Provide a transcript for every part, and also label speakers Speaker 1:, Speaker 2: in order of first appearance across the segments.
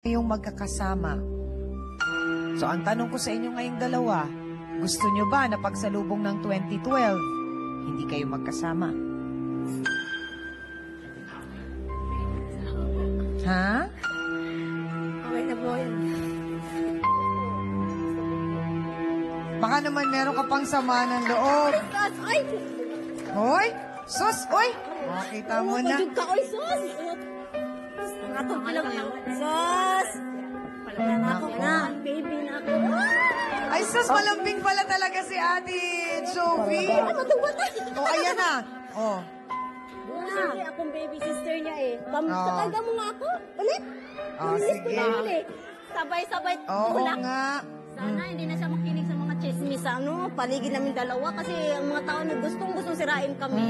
Speaker 1: Yung magkakasama. So, ang tanong ko sa inyo ngayong dalawa, gusto nyo ba na pagsalubong ng 2012, hindi kayo magkasama? Ha?
Speaker 2: Okay na po yan.
Speaker 1: Baka naman meron ka pang sama ng loob.
Speaker 2: Ay!
Speaker 1: Hoy! Sus! Hoy! Makita mo na.
Speaker 2: Pagod ka, oy, sus! Mga tungkol lang yun. Sus! Pala na ako na. Baby na ako.
Speaker 1: Ay, sus! Malambing pala talaga si Ate Jovi.
Speaker 2: Ano ito ba?
Speaker 1: O, ayan na. O.
Speaker 2: Sige, akong baby sister niya eh.
Speaker 1: Oo.
Speaker 2: Talaga mo nga ako? Ulit?
Speaker 1: Oh, sige.
Speaker 2: Sabay-sabay.
Speaker 1: Oo
Speaker 2: tulak.
Speaker 1: nga.
Speaker 2: Sana hindi na siya makinig sa mga chismis sa paligid namin dalawa kasi ang mga tao na gustong sirain kami.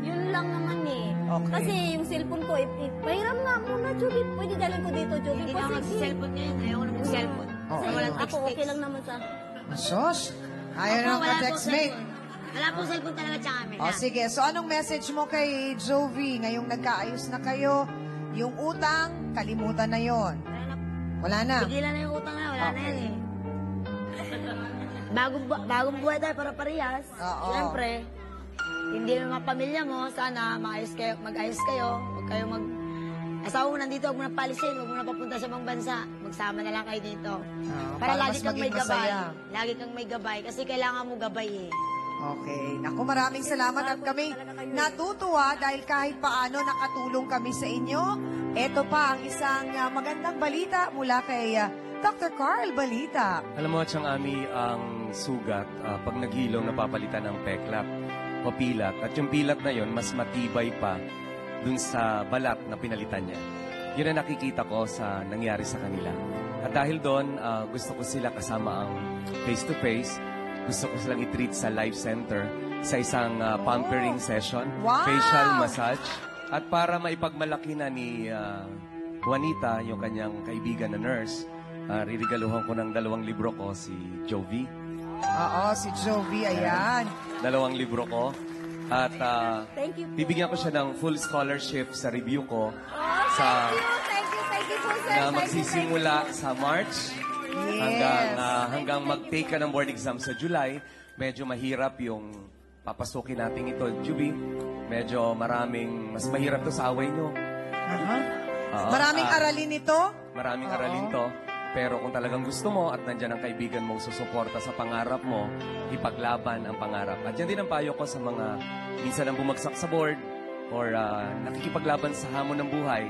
Speaker 2: Yun lang naman eh.
Speaker 1: Okay.
Speaker 2: Kasi yung cellphone ko, pahiram nga muna, Joby. Pwede dalhin ko dito, Joby.
Speaker 3: Hindi na mag-cellphone ngayon. Ayaw ko na mag-cellphone.
Speaker 1: Okay.
Speaker 3: Walang
Speaker 2: Ako
Speaker 3: text-text.
Speaker 2: okay lang naman sa...
Speaker 1: Sus! Ayaw na
Speaker 3: Wala
Speaker 1: ka
Speaker 3: pong
Speaker 1: textmate.
Speaker 3: cellphone. Wala pong cellphone talaga tsaka amin.
Speaker 1: O sige, so anong message mo kay Jovi ngayong nagkaayos na kayo? Yung utang, kalimutan na yon. Wala na.
Speaker 3: Tigilan na yung utang na. Wala na
Speaker 1: Okay.
Speaker 3: yan eh. Bagong buhay tayo para parehas.
Speaker 1: Oo.
Speaker 3: Siyempre, hindi na mga pamilya mo, sana mag-ayos kayo. Huwag kayo asawa mo nandito, huwag mo na palisin, huwag mo na papunta sa ibang bansa. Magsama na lang kayo dito. Para
Speaker 1: para
Speaker 3: lagi
Speaker 1: mas
Speaker 3: kang may
Speaker 1: maging
Speaker 3: gabay.
Speaker 1: masaya.
Speaker 3: Lagi kang may gabay. Kasi kailangan mo gabay eh.
Speaker 1: Okay. Naku, maraming salamat at kami natutuwa dahil kahit paano nakatulong kami sa inyo. Ito pa ang isang magandang balita mula kay Dr. Carl Balita.
Speaker 4: Alam mo, Chang Ami, ang sugat, pag naghilom, napapalitan ng peklap o pilat. At yung pilat na yon mas matibay pa dun sa balat na pinalitan niya. Yun ang nakikita ko sa nangyari sa kanila. At dahil doon, gusto ko sila kasama ang face-to-face. Gusto ko silang i-treat sa live center sa isang pampering session,
Speaker 1: Wow!
Speaker 4: facial massage. At para maipagmalaki na ni Juanita, yung kanyang kaibigan na nurse, ririgaluhan ko ng 2 libro ko, si Jovi.
Speaker 1: Oo, si Jovi, ayan.
Speaker 4: 2 libro ko. At
Speaker 2: Thank you po.
Speaker 4: bibigyan ko siya ng full scholarship sa review ko sa
Speaker 2: Thank you po, sir.
Speaker 4: na magsisimula sa March hanggang mag-take ka ng board exam sa July. Medyo mahirap yung papasukin natin ito, Juby. Medyo mas mahirap to sa away nyo.
Speaker 1: Maraming aralin ito.
Speaker 4: Maraming aralin to. Pero kung talagang gusto mo at nandyan ang kaibigan mong susuporta sa pangarap mo, ipaglaban ang pangarap. At yan din ang payo ko sa mga minsan ang bumagsak sa board or nakikipaglaban sa hamon ng buhay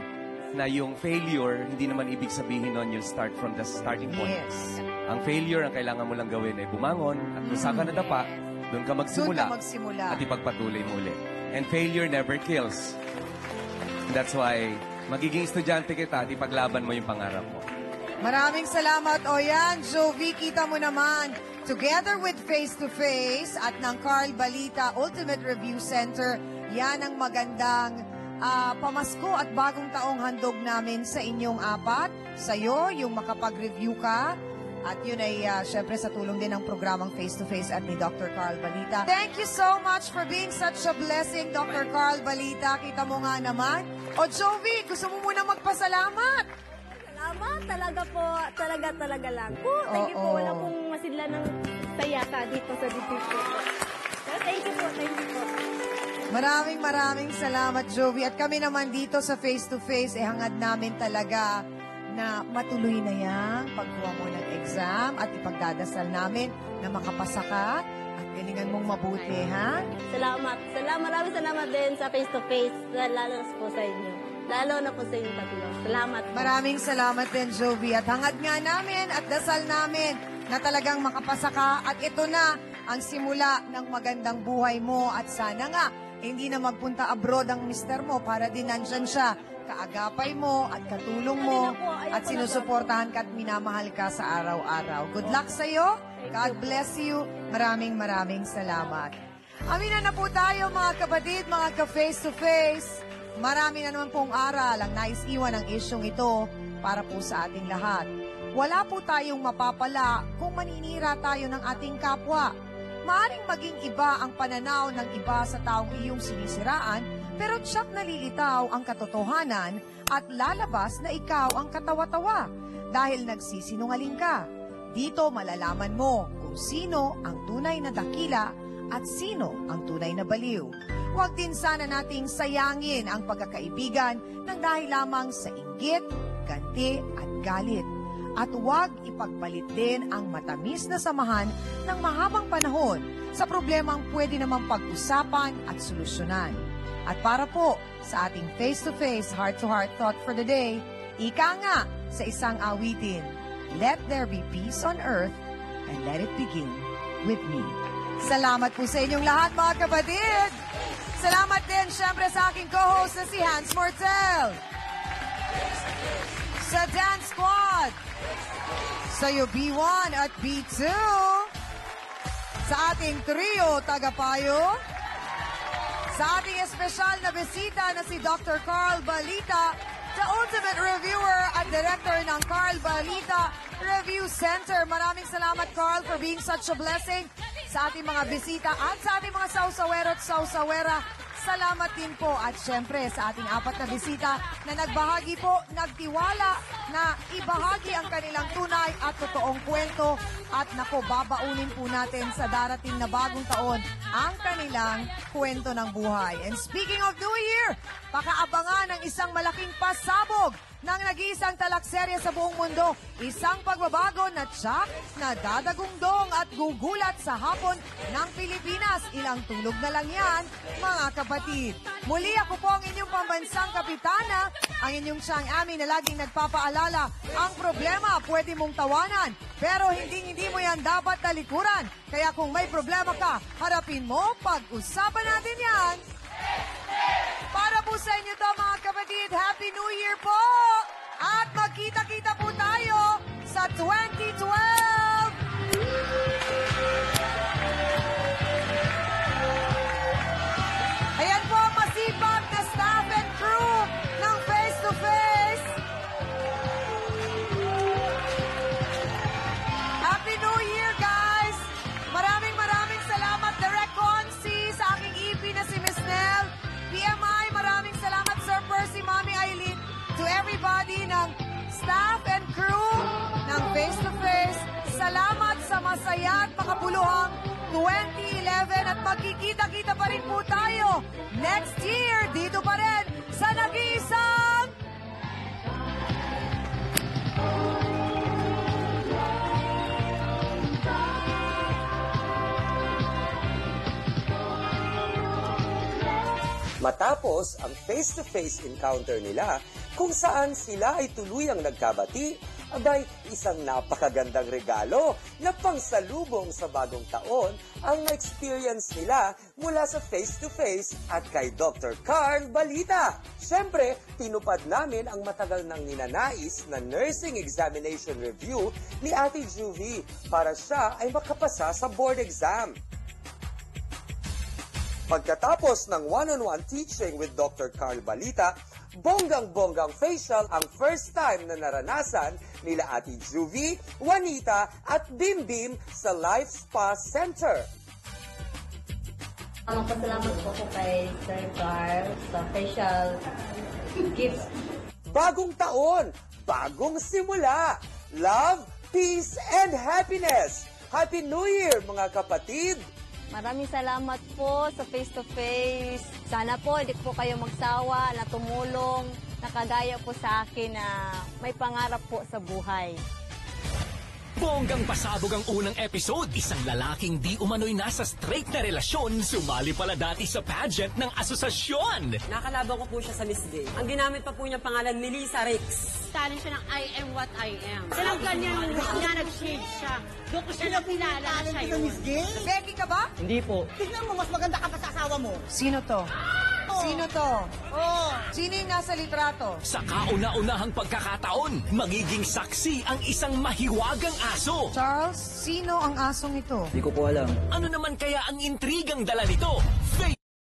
Speaker 4: na yung failure, hindi naman ibig sabihin nun you'll start from the starting point.
Speaker 1: Yes.
Speaker 4: Ang failure, ang kailangan mo lang gawin ay bumangon at kung saan ka nadapa, doon ka magsimula,
Speaker 1: Doon ka magsimula.
Speaker 4: at ipagpatuloy mo ulit. And failure never kills. That's why magiging estudyante kita at ipaglaban mo yung pangarap mo.
Speaker 1: Maraming salamat. O yan, Jovi, kita mo naman. Together with Face to Face at ng Carl Balita Ultimate Review Center, yan ang magandang pamasko at bagong taong handog namin sa inyong apat. Sa'yo, yung makapag-review ka. At yun ay syempre sa tulong din ng programang Face to Face at ni Dr. Carl Balita. Thank you so much for being such a blessing, Dr. Carl Balita. Kita mo nga naman. O Jovi, gusto mo muna magpasalamat?
Speaker 2: Salamat talaga po. Talaga lang po. Thank you po. Wala pong masidla ng saya ka dito sa dito. Thank you po.
Speaker 1: Maraming salamat, Jovi. At kami naman dito sa Face to Face, hangad namin talaga na matuloy na yan pagkuha mo ng exam at ipagdadasal namin na makapasa ka at galingan mong mabuti, ha?
Speaker 2: Salamat. Maraming salamat din sa face to face. Lalo na po sa inyo. Lalo na po sa inyo tatlo. Salamat po.
Speaker 1: Maraming salamat din, Jovi. At hangad nga namin at dasal namin na talagang makapasa ka. At ito na ang simula ng magandang buhay mo. At sana nga, hindi na magpunta abroad ang mister mo para din nandyan siya. Kaagapay mo at katulong mo at sinusuportahan ka at minamahal ka sa araw-araw. Good luck sa'yo. God bless you. Maraming salamat. Amina na po tayo mga kapatid, mga ka-face to face. Marami na naman pong aral ang nais iwan ng isyong ito para po sa ating lahat. Wala po tayong mapapala kung maninira tayo ng ating kapwa. Maaring maging iba ang pananaw ng iba sa taong iyong sinisiraan, Pero tsak nalilitaw ang katotohanan at lalabas na ikaw ang katawa-tawa dahil nagsisinungaling ka. Dito malalaman mo kung sino ang tunay na dakila at sino ang tunay na baliw. Huwag din sana nating sayangin ang pagkakaibigan ng dahil lamang sa inggit, ganti at galit. At huwag ipagpalit din ang matamis na samahan ng mahabang panahon sa problemang pwede namang pag-usapan at solusyonan. At para po sa ating face-to-face, heart-to-heart thought for the day, ika nga sa isang awitin, let there be peace on earth and let it begin with me. Salamat po sa inyong lahat mga kapatid! Salamat din syempre sa aking co-host na si Hans Mortel. Sa Dance Squad, sa B1 at B2, sa ating trio tagapayo, sa ating espesyal na bisita na si Dr. Carl Balita, the ultimate reviewer at director ng Carl Balita Review Center. Maraming salamat, Carl, for being such a blessing sa ating mga bisita at sa ating mga sausawero at sausawera. Salamat din po at syempre sa ating 4 na bisita na nagbahagi po, nagtiwala na ibahagi ang kanilang tunay at totoong kwento at nako, babaunin po natin sa darating na bagong taon ang kanilang kwento ng buhay. And speaking of New Year, pakaabangan ng isang malaking pasabog ng nag-iisang talakserya sa buong mundo, isang pagbabago na tsak na dadagungdong at gugulat sa hapon ng Pilipinas. Ilang tulog na lang yan, mga kapatid. Muli ako po ang inyong pambansang kapitana, ang inyong Chang Ami na laging nagpapaalala, ang problema pwede mong tawanan, pero hindi mo yan dapat talikuran. Kaya kung may problema ka, harapin mo, pag-usapan natin yan. Para po sa inyo to mga kapatid, Happy New Year po! At magkita-kita po tayo sa 2012! Ayan po ang masipag na staff and crew ng Face to Face. Happy New Year, guys! Maraming salamat, Direk Consi, sa aking EP na si Miss Nell. PMI, maraming salamat, Sir Percy, Mami Eileen, to everybody ng staff and crew ng Face to Face. Salamat sa masaya at makabuluhang 2011 at magkikita-kita pa rin po tayo next year dito pa rin sa nag-iisang
Speaker 5: Matapos ang face-to-face encounter nila, kung saan sila ay tuluyang nagkabati, abay isang napakagandang regalo na pangsalubong sa bagong taon ang na-experience nila mula sa face-to-face at kay Dr. Carl Balita. Siyempre, tinupad namin ang matagal nang ninanais na nursing examination review ni Ate Juvie para siya ay makapasa sa board exam. Pagkatapos ng one-on-one teaching with Dr. Carl Balita, bonggang-bonggang facial ang first time na naranasan nila Ate Juvie, Juanita at Bim Bim sa Life Spa Center.
Speaker 2: Pasalamat po ko kay Sir Carl sa facial gifts.
Speaker 5: Bagong taon, bagong simula. Love, peace, and happiness. Happy New Year, mga kapatid!
Speaker 2: Maraming salamat po sa face-to-face. Sana po hindi po kayo magsawa na tumulong, nakagaya po sa akin na may pangarap po sa buhay.
Speaker 6: Bonggang pasabog ang unang episode. Isang lalaking di umano'y nasa straight na relasyon, sumali pala dati sa pageant ng asosasyon.
Speaker 7: Nakalaban ko po siya sa Miss Gay. Ang ginamit pa po niya pangalan, Melissa Rix.
Speaker 8: Talent siya ng I am what I am. Talagang ganyan nga nag-shade siya. Doon ko siya nakilala sa'yo.
Speaker 1: Becky ka ba?
Speaker 7: Hindi po.
Speaker 9: Tignan mo, mas maganda ka pa sa asawa mo.
Speaker 1: Sino to? Sino to? Sino yung nasa litrato?
Speaker 6: Sa kauna-unahang pagkakataon, magiging saksi ang isang mahiwagang aso.
Speaker 1: Charles, sino ang asong ito?
Speaker 7: Hindi ko po alam.
Speaker 6: Ano naman kaya ang intrigang dala nito?